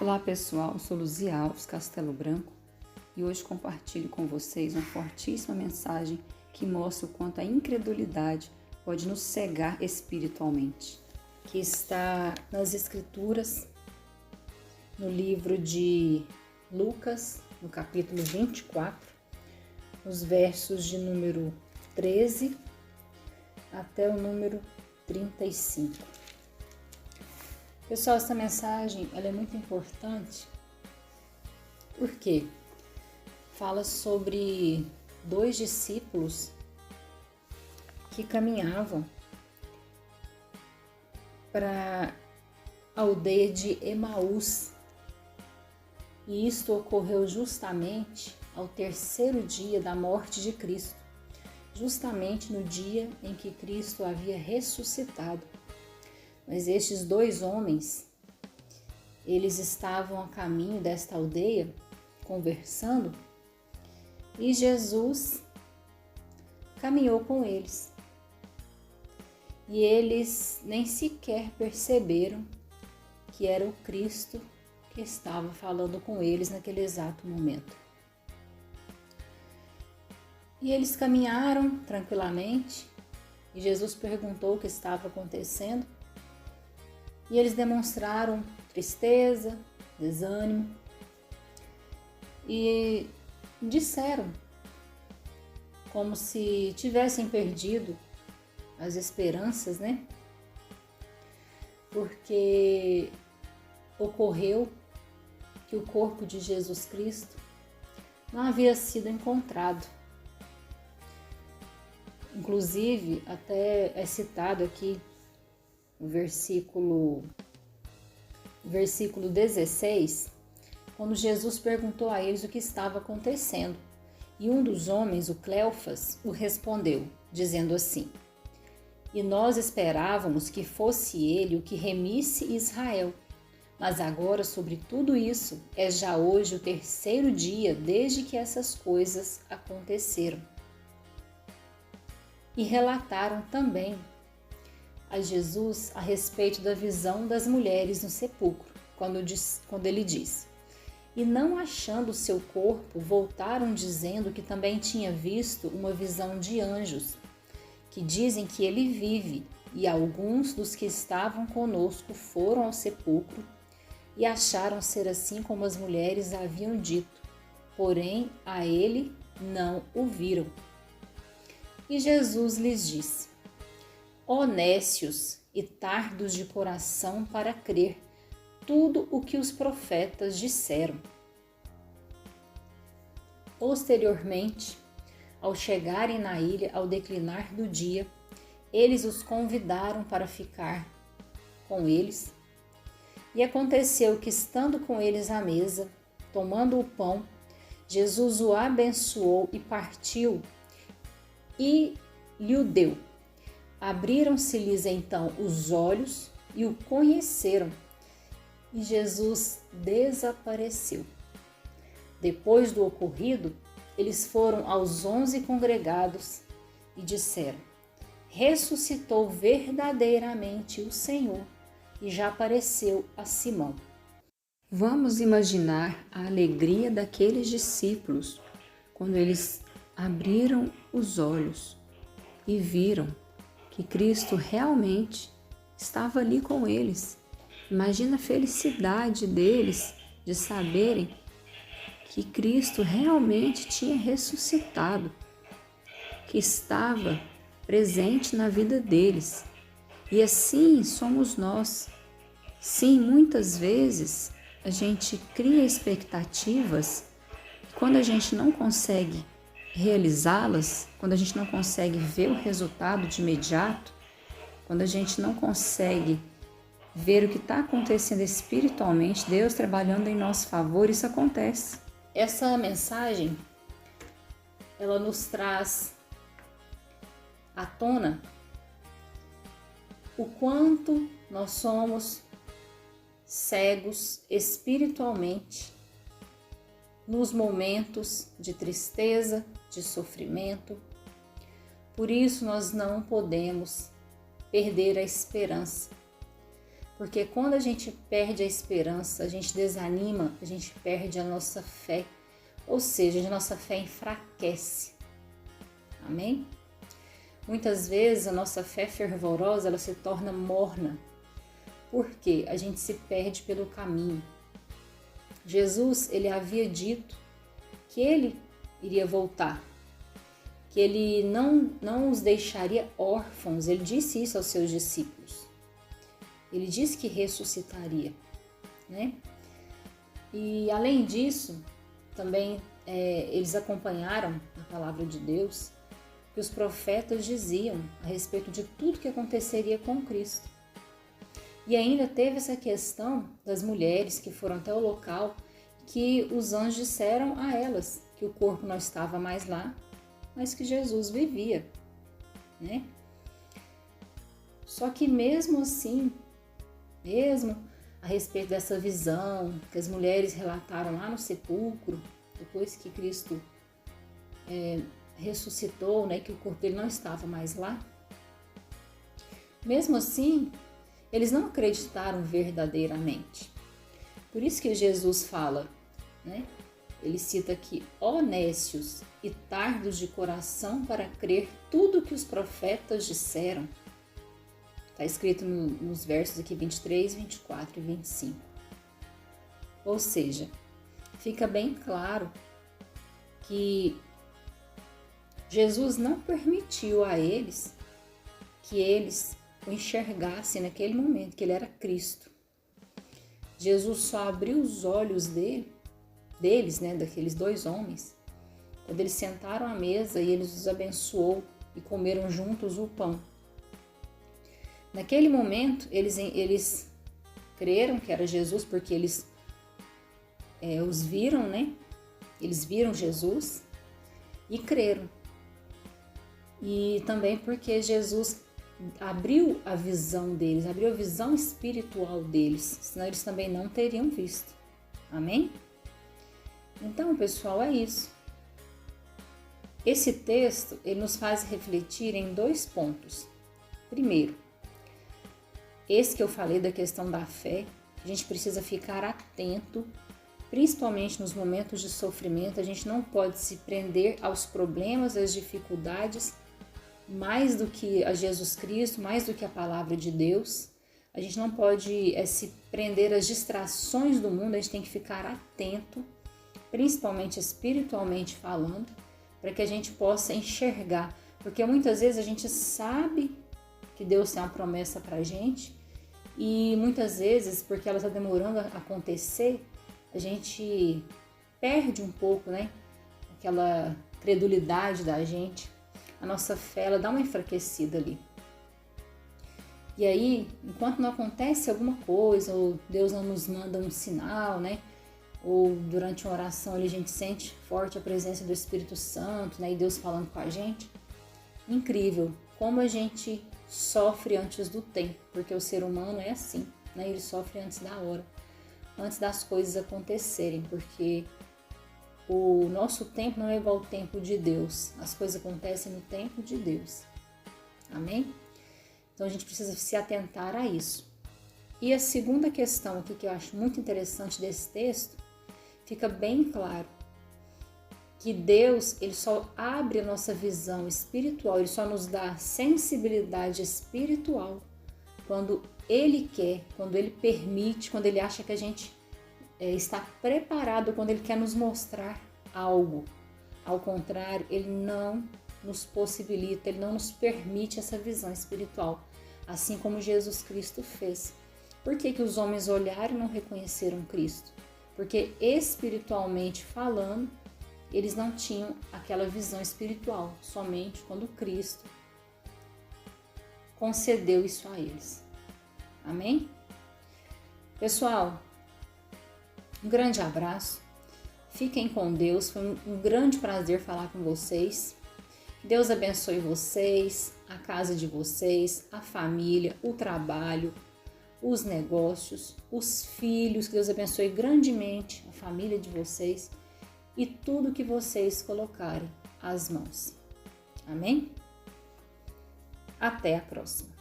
Olá pessoal, sou Luzia Alves Castelo Branco e hoje compartilho com vocês uma fortíssima mensagem que mostra o quanto a incredulidade pode nos cegar espiritualmente, que está nas Escrituras, no livro de Lucas, no capítulo 24, nos versos de número 13 até o número 35. Pessoal, essa mensagem ela é muito importante porque fala sobre dois discípulos que caminhavam para a aldeia de Emaús. E isto ocorreu justamente ao terceiro dia da morte de Cristo, justamente no dia em que Cristo havia ressuscitado. Mas estes dois homens, eles estavam a caminho desta aldeia, conversando, e Jesus caminhou com eles. E eles nem sequer perceberam que era o Cristo que estava falando com eles naquele exato momento. E eles caminharam tranquilamente, e Jesus perguntou o que estava acontecendo. E eles demonstraram tristeza, desânimo e disseram como se tivessem perdido as esperanças, né? Porque ocorreu que o corpo de Jesus Cristo não havia sido encontrado. Inclusive, até é citado aqui no versículo 16, quando Jesus perguntou a eles o que estava acontecendo. E um dos homens, o Cleofas, o respondeu, dizendo assim: "E nós esperávamos que fosse ele o que remisse Israel. Mas agora, sobre tudo isso, é já hoje o terceiro dia desde que essas coisas aconteceram." E relataram também a Jesus a respeito da visão das mulheres no sepulcro, quando ele diz: "E não achando o seu corpo, voltaram dizendo que também tinha visto uma visão de anjos, que dizem que ele vive, e alguns dos que estavam conosco foram ao sepulcro e acharam ser assim como as mulheres haviam dito, porém a ele não o viram." E Jesus lhes disse: "Ó nécios e tardos de coração para crer tudo o que os profetas disseram." Posteriormente, ao chegarem na ilha ao declinar do dia, eles os convidaram para ficar com eles. E aconteceu que, estando com eles à mesa, tomando o pão, Jesus o abençoou e partiu e lhe o deu. Abriram-se-lhes então os olhos e o conheceram, e Jesus desapareceu. Depois do ocorrido, eles foram aos 11 congregados e disseram: "Ressuscitou verdadeiramente o Senhor e já apareceu a Simão." Vamos imaginar a alegria daqueles discípulos quando eles abriram os olhos e viram que Cristo realmente estava ali com eles. Imagina a felicidade deles de saberem que Cristo realmente tinha ressuscitado, que estava presente na vida deles. E assim somos nós. Sim, muitas vezes a gente cria expectativas e quando a gente não consegue realizá-las, quando a gente não consegue ver o resultado de imediato, quando a gente não consegue ver o que está acontecendo espiritualmente, Deus trabalhando em nosso favor, isso acontece. Essa mensagem, ela nos traz à tona o quanto nós somos cegos espiritualmente nos momentos de tristeza, de sofrimento. Por isso nós não podemos perder a esperança, Porque quando a gente perde a esperança, a gente desanima, a gente perde a nossa fé. Ou seja, a nossa fé enfraquece. Amém? Muitas vezes a nossa fé fervorosa, ela se torna morna. Porque a gente se perde pelo caminho. Jesus, ele havia dito que ele iria voltar, que ele não os deixaria órfãos. Ele disse isso aos seus discípulos. Ele disse que ressuscitaria, né? E além disso, também eles acompanharam a palavra de Deus, que os profetas diziam a respeito de tudo que aconteceria com Cristo. E ainda teve essa questão das mulheres que foram até o local, que os anjos disseram a elas que o corpo não estava mais lá, mas que Jesus vivia, né? Só que mesmo assim, mesmo a respeito dessa visão que as mulheres relataram lá no sepulcro, depois que Cristo ressuscitou, né, que o corpo dele não estava mais lá, mesmo assim, eles não acreditaram verdadeiramente. Por isso que Jesus fala, né? Ele cita aqui, ó nécios e tardos de coração para crer tudo que os profetas disseram. Está escrito nos versos aqui 23, 24 e 25. Ou seja, fica bem claro que Jesus não permitiu a eles que eles o enxergassem naquele momento, que ele era Cristo. Jesus só abriu os olhos deles, né, daqueles dois homens, quando eles sentaram à mesa e ele os abençoou e comeram juntos o pão. Naquele momento, eles creram que era Jesus, porque eles os viram, né? Eles viram Jesus e creram. E também porque Jesus abriu a visão deles, abriu a visão espiritual deles, senão eles também não teriam visto. Amém? Então, pessoal, é isso. Esse texto, ele nos faz refletir em 2 pontos. Primeiro, esse que eu falei da questão da fé, a gente precisa ficar atento, principalmente nos momentos de sofrimento. A gente não pode se prender aos problemas, às dificuldades, mais do que a Jesus Cristo, mais do que a palavra de Deus. A gente não pode se prender às distrações do mundo, a gente tem que ficar atento, principalmente espiritualmente falando, para que a gente possa enxergar. Porque muitas vezes a gente sabe que Deus tem uma promessa para a gente e muitas vezes, porque ela está demorando a acontecer, a gente perde um pouco, né? Aquela credulidade da gente. A nossa fé, ela dá uma enfraquecida ali. E aí, enquanto não acontece alguma coisa, ou Deus não nos manda um sinal, né? Ou durante uma oração ali, a gente sente forte a presença do Espírito Santo, né? E Deus falando com a gente. Incrível como a gente sofre antes do tempo, porque o ser humano é assim, né? Ele sofre antes da hora, antes das coisas acontecerem, porque o nosso tempo não é igual ao tempo de Deus. As coisas acontecem no tempo de Deus. Amém? Então a gente precisa se atentar a isso. E a segunda questão aqui que eu acho muito interessante desse texto, fica bem claro que Deus, ele só abre a nossa visão espiritual, ele só nos dá sensibilidade espiritual quando ele quer, quando ele permite, quando ele acha que a gente está preparado, quando ele quer nos mostrar algo. Ao contrário, ele não nos possibilita, ele não nos permite essa visão espiritual, assim como Jesus Cristo fez. Por que que os homens olharam e não reconheceram Cristo? Porque espiritualmente falando, eles não tinham aquela visão espiritual, somente quando Cristo concedeu isso a eles. Amém? Pessoal, um grande abraço, fiquem com Deus, foi um grande prazer falar com vocês. Deus abençoe vocês, a casa de vocês, a família, o trabalho, os negócios, os filhos, que Deus abençoe grandemente a família de vocês e tudo que vocês colocarem às mãos. Amém? Até a próxima.